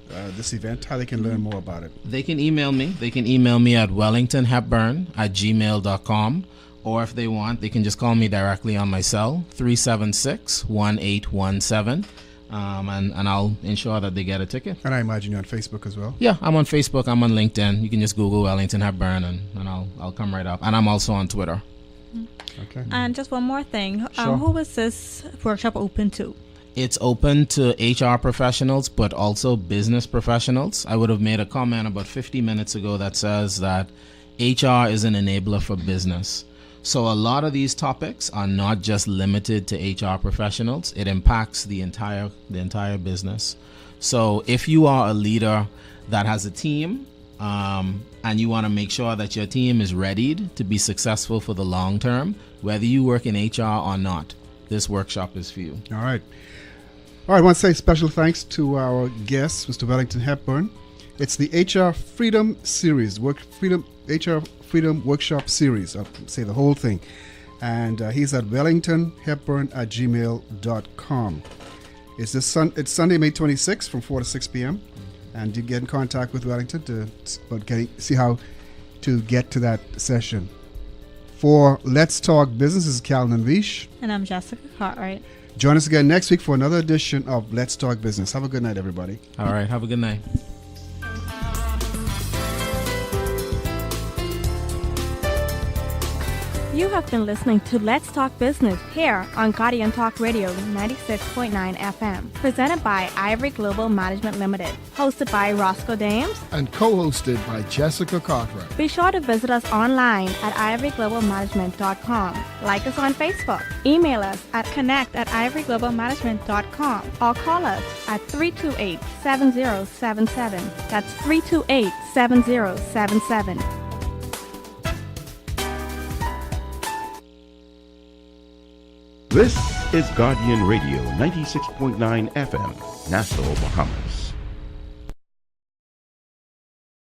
this event? How they can learn more about it? They can email me. They can email me at wellingtonhepburn@gmail.com, or if they want, they can just call me directly on my cell, 376-1817, and I'll ensure that they get a ticket. And I imagine you're on Facebook as well? Yeah, I'm on Facebook. I'm on LinkedIn. You can just Google Wellington Hepburn, and I'll come right up. And I'm also on Twitter. Okay. And just one more thing. Sure. Who was this workshop open to? It's open to HR professionals, but also business professionals. I would have made a comment about 50 minutes ago that says that HR is an enabler for business. So a lot of these topics are not just limited to HR professionals. It impacts the entire business. So if you are a leader that has a team, and you want to make sure that your team is readied to be successful for the long term, whether you work in HR or not, this workshop is for you. All right. I want to say special thanks to our guest, Mr. Wellington Hepburn. It's the HR Freedom Series, HR Freedom Workshop Series. I'll say the whole thing. And he's at wellingtonhepburn@gmail.com. It's Sunday, May 26th from 4 to 6 p.m. And you get in contact with Wellington to see how to get to that session. For Let's Talk Business, this is Calvin Vish. And I'm Jessica Cartwright. Join us again next week for another edition of Let's Talk Business. Have a good night, everybody. All right. Have a good night. You have been listening to Let's Talk Business here on Guardian Talk Radio 96.9 FM, presented by Ivory Global Management Limited, hosted by Roscoe Dames and co-hosted by Jessica Cartwright. Be sure to visit us online at ivoryglobalmanagement.com. Like us on Facebook. Email us at connect@ivoryglobalmanagement.com or call us at 328-7077. That's 328-7077. This is Guardian Radio 96.9 FM, Nassau, Bahamas.